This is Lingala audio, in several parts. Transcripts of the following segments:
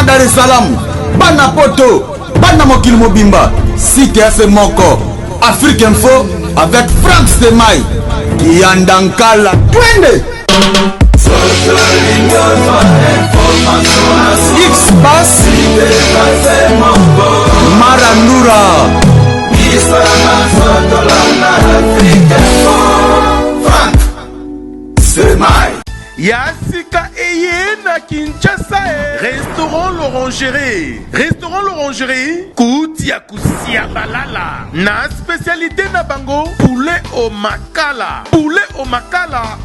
Bana Dar es Salaam, Bana Poto, Bana Mokil Mobimba, Site F Moko, Afrique Info avec Franck Stemai, Kiandankala, Twende. X-Bass, Marandura, Franck Stemai. Yassika Eye na Kinshasa. Restaurant l'Orangerie. Restaurant l'Orangerie. Koutia Koussia Balala. Na spécialité na bango. Poulet au makala. Poulet au makala.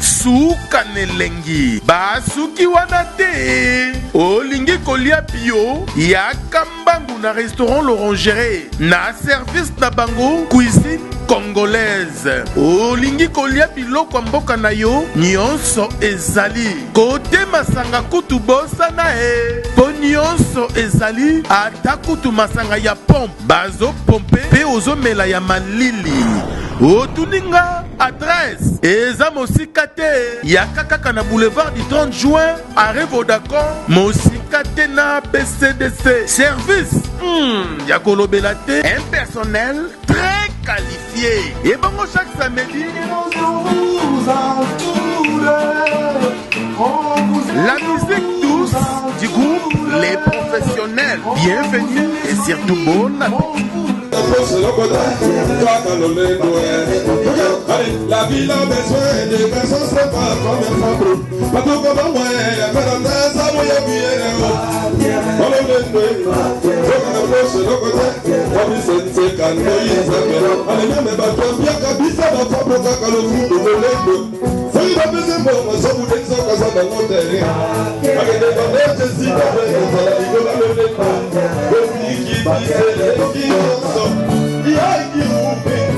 Souka nelengi. Basuki wanate. Olingi kolia bio. Yakambangu na restaurant l'Orangerie. Na service na bango. Cuisine congolaise. Olingi kolia biloko mboka na yo. Nyonso ezali kote masanga kutu bosa na po nyonso ezali ata kutu masanga ya pompe bazo pompe pe ozomela ya malili otuninga adresse eza mosika te ya kaka na boulevard du 30 juin arrêt Vodacom mosika te na BCDC service ya kolobela te un personnel très qualifié et bango chaque samedi la musique douce du groupe Les Professionnels. Bienvenue et surtout bonne La ville a besoin de personnes sympas comme un fabro. Pas tout comme moi, mais dans ta salle, il y a bien. On le met, on approche le côté. On dit c'est quand il y a allez, même bateau, bien qu'à dans ta propre caca, le fou de l'eau. C'est une deuxième fois, je vous dis ça, ça dans mon terrain. Avec des bandits, je suis dans le rigolo, le nez. Le petit qui dit, c'est qui ensemble. Il y a qui vous fait.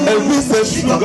Elvis est sugar.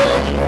Yeah.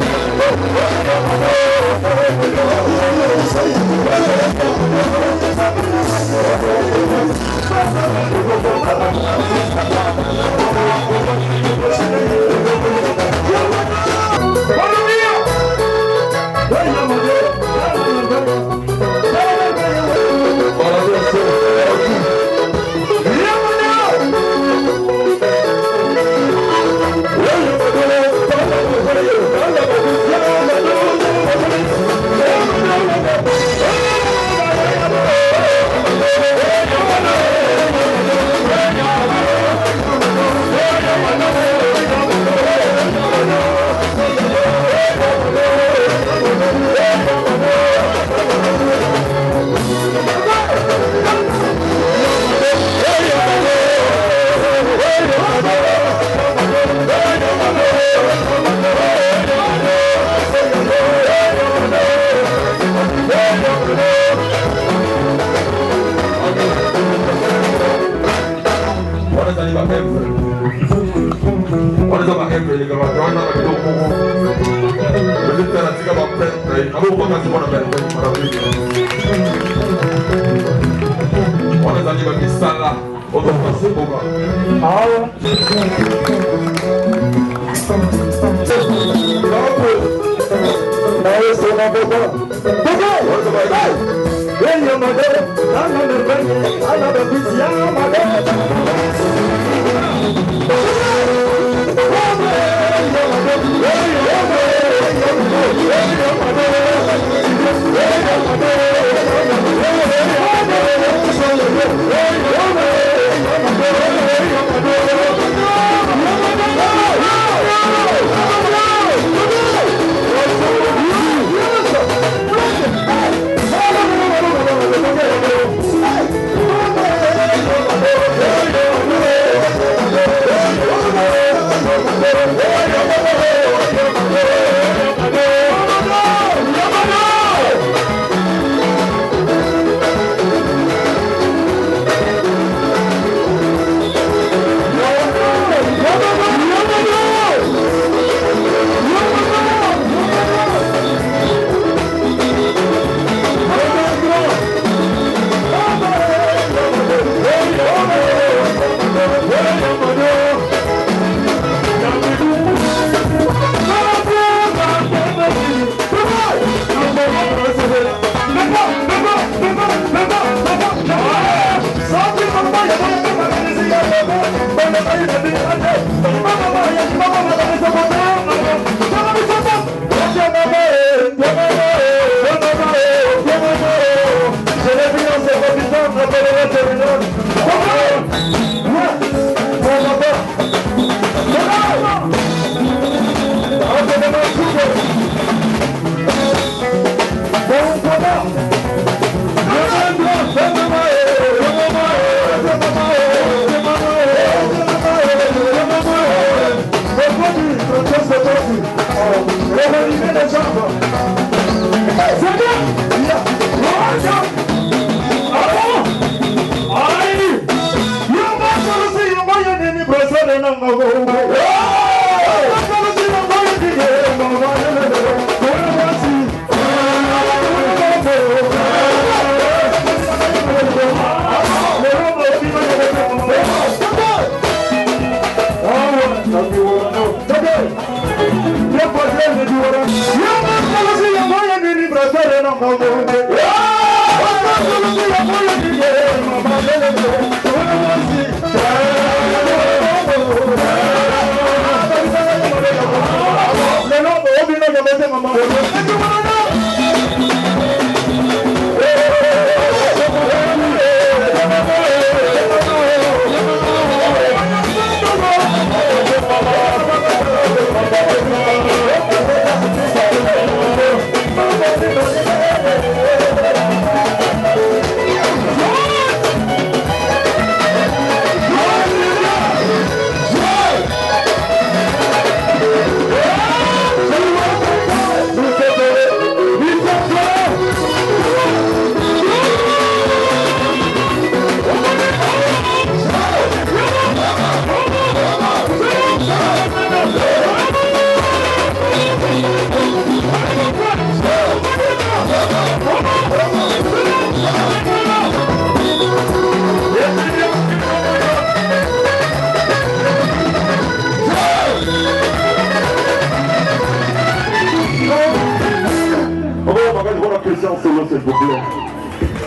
Solo, s'il vous plaît.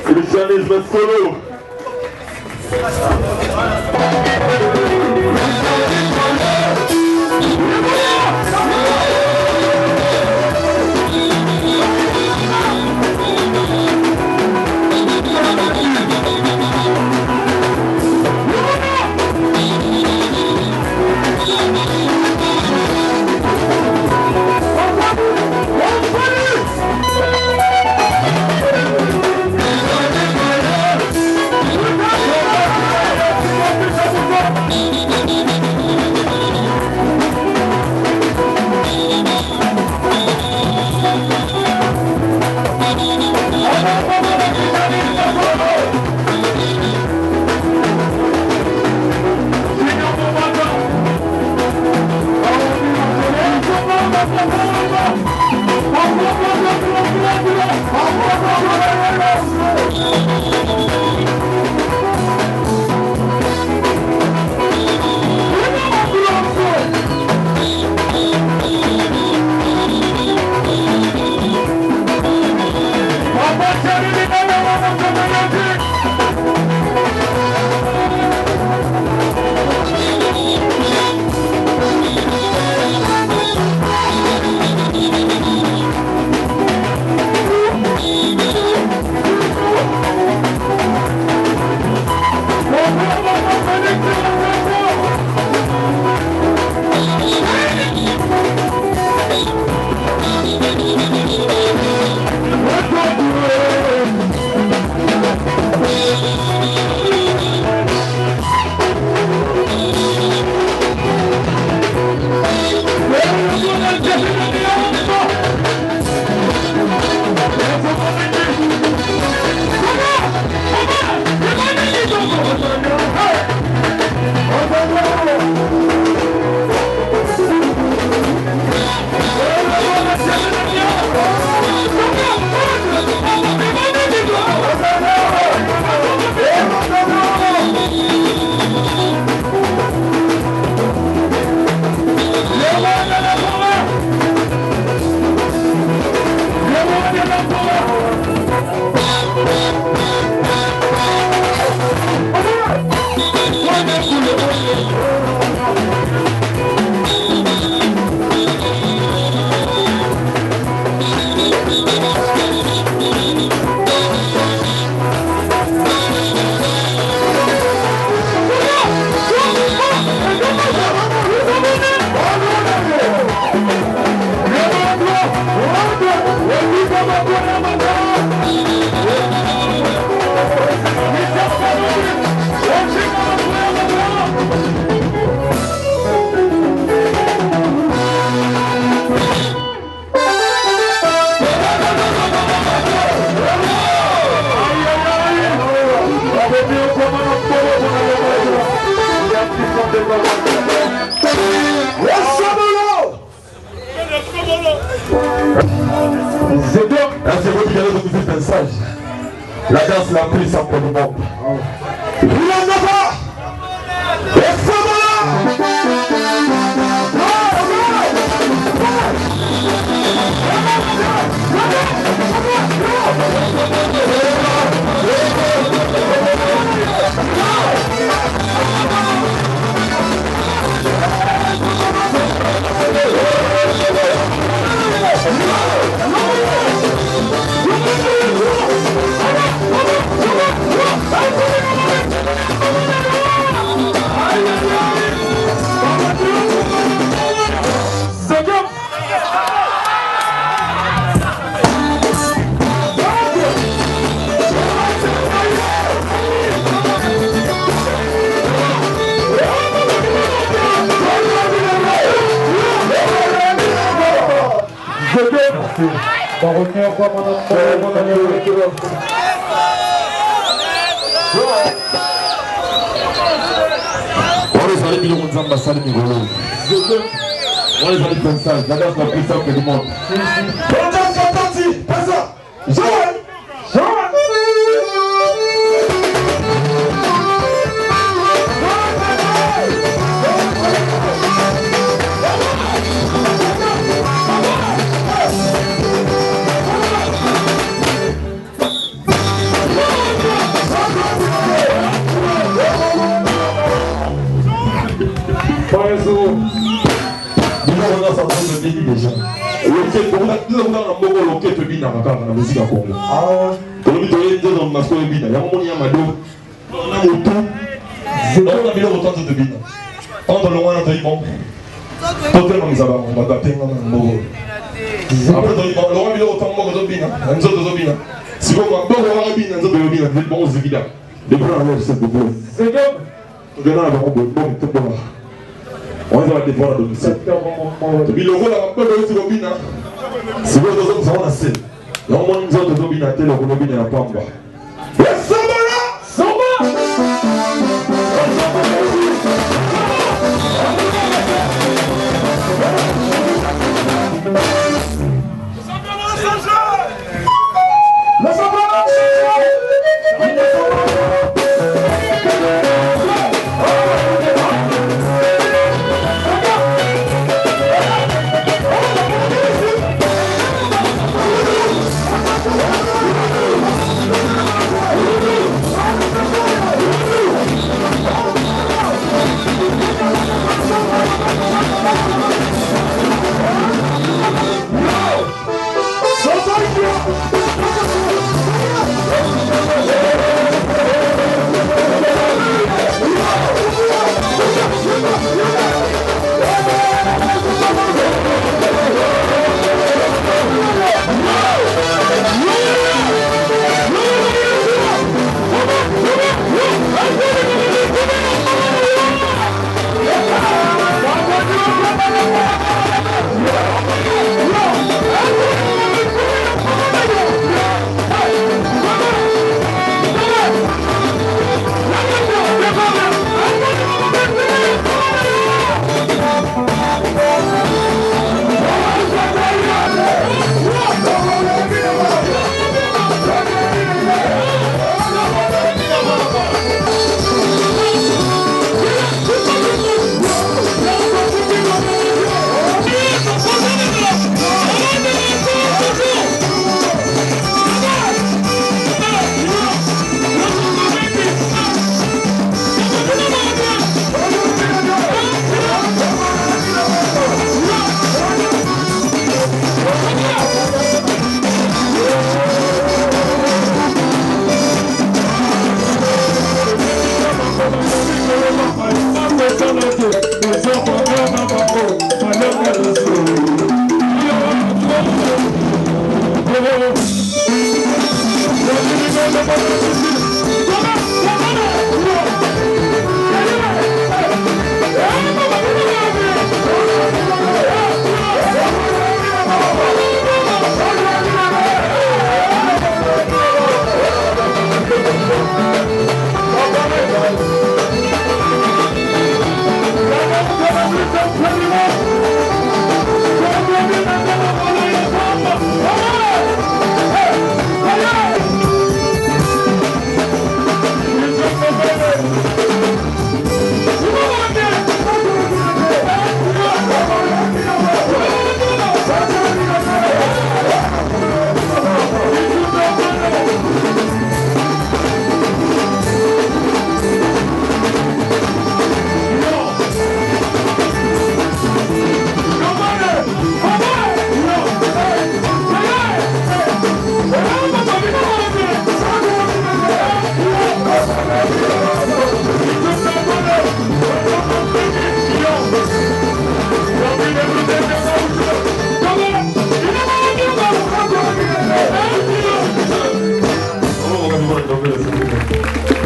Christianisme solo. La danse la plus simple du monde. On les a dit comme ça, la danse la plus simple du monde. On danse la partie, pas ça. Joël. déjà. On va défendre à domicile. Depuis le rôle, on va faire le bina. Si vous avez besoin de ça, on va nous autres de bina, tel que le bina n'a pas. Yes, Samba!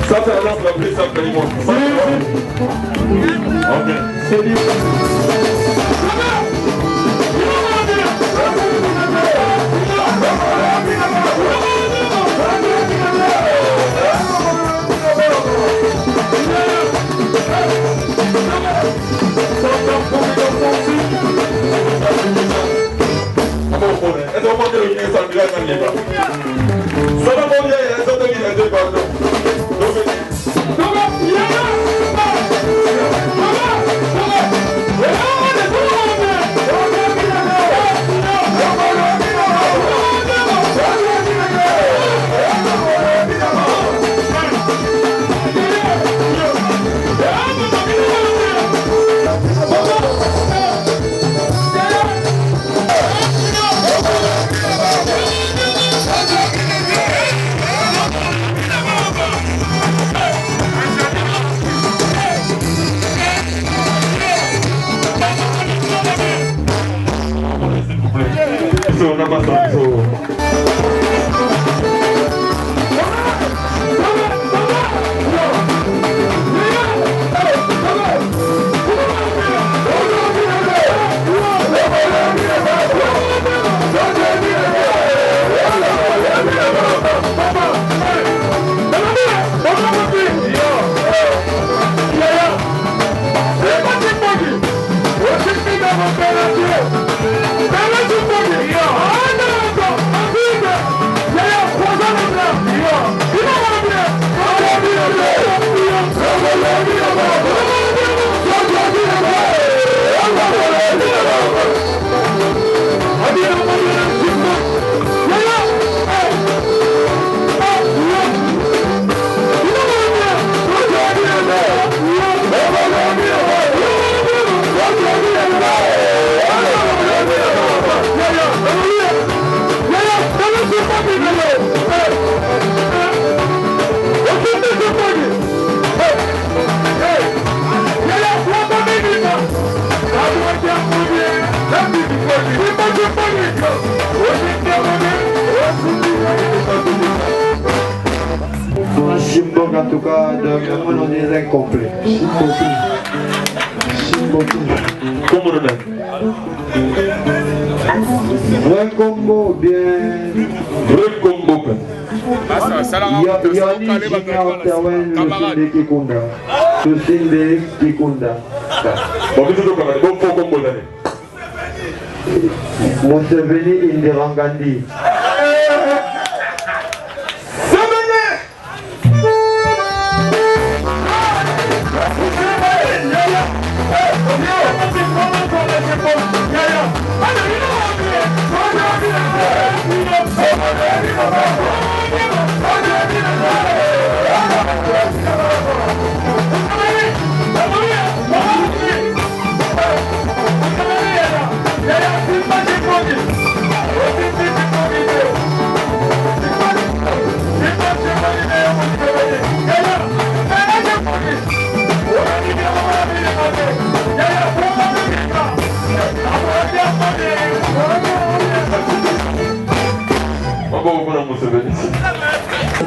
Ça, c'est la danse la plus simple du monde. Ok. C'est bien. En tout cas, dernièrement, on est incomplet. Comment on est? Vrai combo, bien. Vrai combo. Yanni Junior Terwen, le Sinde Kikunda. Le Sinde Kikunda. Bon, mais c'est bon combo d'année. Museveni Indira Gandhi.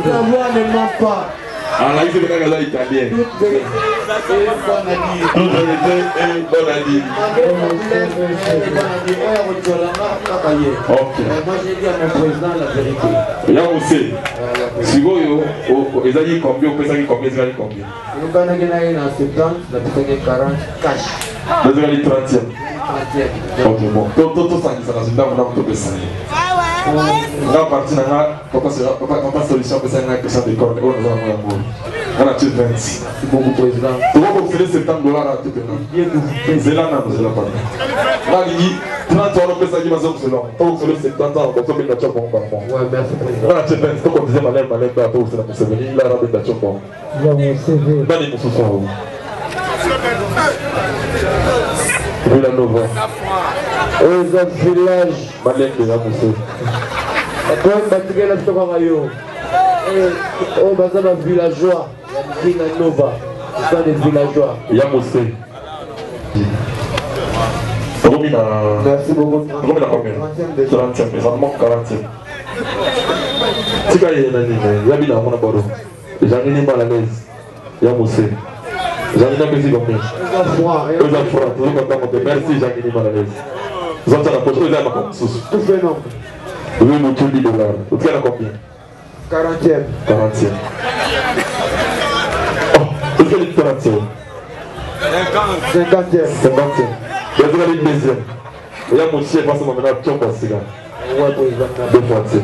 La voix ne ment pas. Ah là, il fait que la italienne. Toute vérité est bonne à dire. Toute vérité est bonne à dire. Ok. Moi j'ai dit à mon président la vérité. Là on sait. Si vous avez combien, vous avez combien, vous avez combien? Nous avons 70, nous avons 40 cash. Vous avez 30e. Ok, bon. Tout ça, ça résultat, vous avez tout descendu. Là, parti dans la papa solution pour ça, une question de corps, on a tué 20. Merci beaucoup, président. Tu vas obtenir $70 à tout le monde. C'est là, non, c'est là, pardon. Là, il dit 30 euros, pour ça, il m'a dit, c'est là. Tu vas obtenir 70 ans, comme ça, il m'a dit, bon, pardon. Ouais, merci, président. On a tué 20, tu vas disais, malin, bah, tu vas obtenir Museveni, il a rabé de bon. Il y a mon CV. Dans les mousses, Villa Nova. Aux autres villages. Malin, de la mousse. Après, Batigé, là, je te vois, oh, bah, ça, un villageois. Villa Nova. C'est pas des villageois. Il y a Moussé. Merci beaucoup. Combien combien 30e, mais ça manque 40e. Si il y a bien à mon abord. J'en ai mal à l'aise. Il y a Moussé. J'en ai un petit combien 2 francs. Toujours content. Merci, j'en ai mal à l'aise. Vous avez la poche, vous avez ma compte. Tout fait non. Vous avez mon tour $10. Vous avez combien 40e. 40e. Oh, vous avez 30e. 50e. 50e. Vous avez une deuxième. Il y a mon chien, parce que maintenant, tu as un Ouais, président. 2 fois c'est.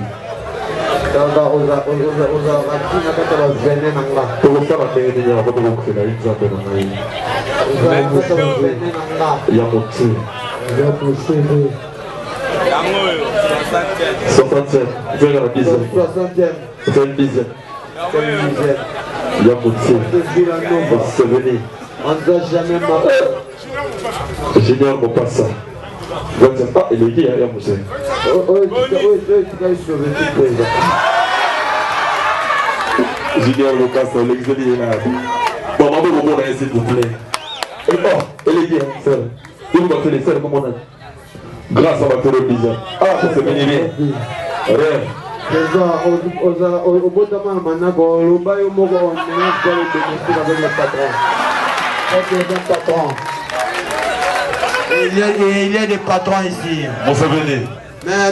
Junior Mopassa. Ah, il est qui, hein, Moussé? Junior Mopassa, l'exilé est là. Bon, maman, vous m'en s'il vous plaît. Et oh, il est qui, hein, sœur? Il vous battez les sœurs, comment on a? Grâce à ma télévision. Ah, ça c'est bien. Rêve. Il y a des patrons ici. On se venait. Mais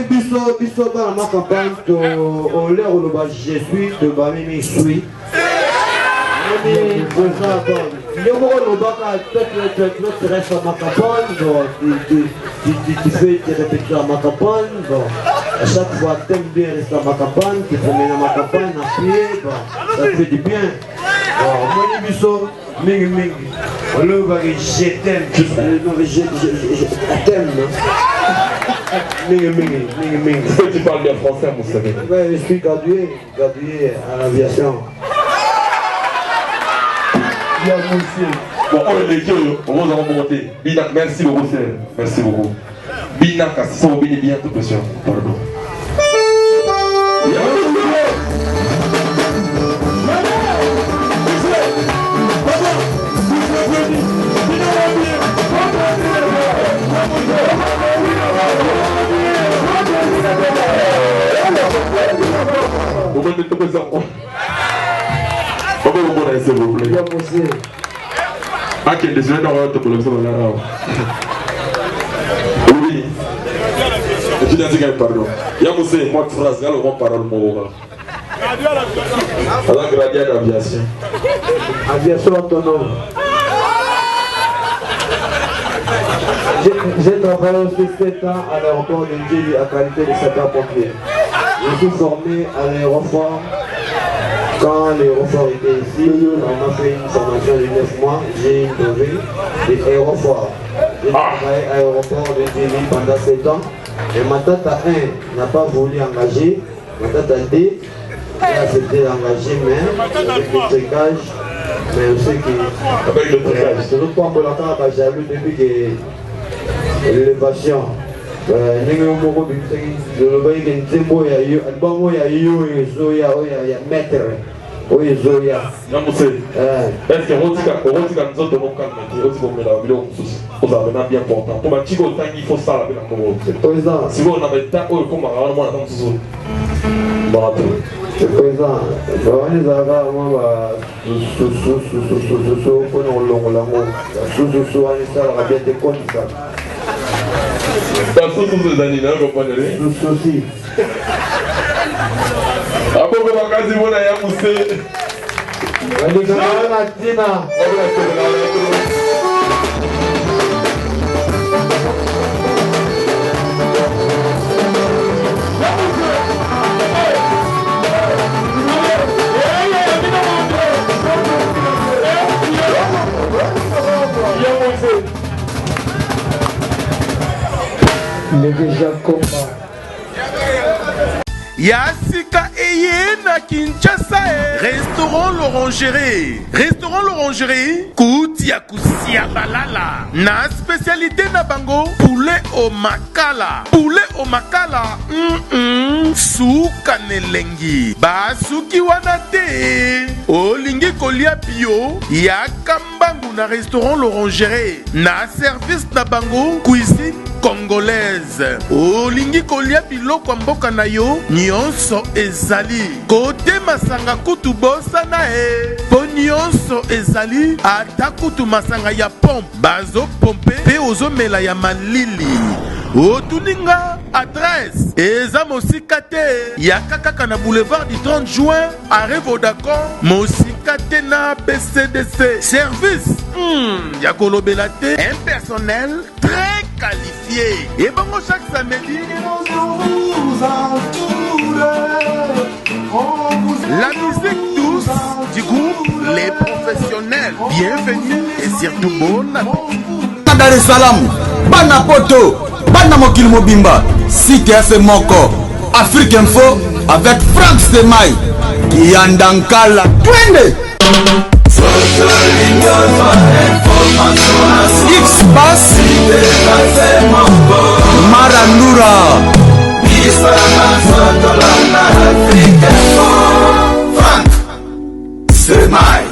biso dans ma campagne, on l'air où je suis, de Bamimi suis. Tu restes à ma campagne, tu fais tes répétitions à ma campagne. À chaque fois, tu aimes bien rester à ma campagne, tu promènes à ma campagne, à pied, ça fait du bien. Moi, Ming, je t'aime. Je t'aime. Ming. Tu parles bien français, mon savez. Ouais, je suis gradué à l'aviation. Bon, on est les gueux, on va remonter. Binak, merci beaucoup, Seigneur. Merci beaucoup. Binak, si ça va bien, tout monsieur. Pardon. S'il vous plaît. Ah, qui est désolé d'avoir été pour le faire là. Oui. Je dis pardon. Il y a Moussé, moi, phrase, il y a le bon parole, mon alors, gradé à l'aviation. Aviation autonome. J'ai travaillé aussi 7 ans à l'aéroport de Djeli à qualité de sapeur-pompier. Je suis formé à l'aéroport. Quand l'aéroport était ici, on m'a fait une formation de 9 mois. J'ai une brevet d'aéroport. J'ai travaillé à l'aéroport de Djeli pendant 7 ans. Et ma tata 1 n'a pas voulu engager. Ma tata 2 a accepté d'engager, mais avec le trucage. Mais aussi que. Avec le trucage. C'est l'autre point pour la carte, j'ai lu depuis que l'élévation. Je Oui, Zoya. Est-ce que vous dites que nous avons bien important. Pour ma chico, il faut ça. Si vous avez le temps, vous pouvez il est déjà combat. Yassika Eye na Kinshasa Restaurant l'Orangerie. Restaurant l'Orangerie Koutia Kusia Balala. Na spécialité na bango poulet au makala. Poulet au makala Souka nelengi Basuki wana te Olingi kolia bio Yakambangu na Restaurant l'Orangerie. Na service na bango cuisine congolaise. Olingi kolia biloko mboka na yo nyonso ezali. Kote masanga kutu bosa na po nyonso ezali. Ata kutu masanga ya pompe bazo pompe pe ozomela ya malili. Otuninga adresse eza mosika te yaka kaka na boulevard du 30 juin arrêt Vodacom mosika te na BCDC. Service ya kolobela te impersonnel très qualifiés. Et bon, chaque samedi, la musique douce du groupe Les Professionnels. Bienvenue et surtout bon appétit. Dar es Salaam, Bana Poto, Bana Mokil Mobimba, Cité FM Moko, Afrique Info avec Frank Stemai, Kiandankala, Twende. X-Bass, Marandura.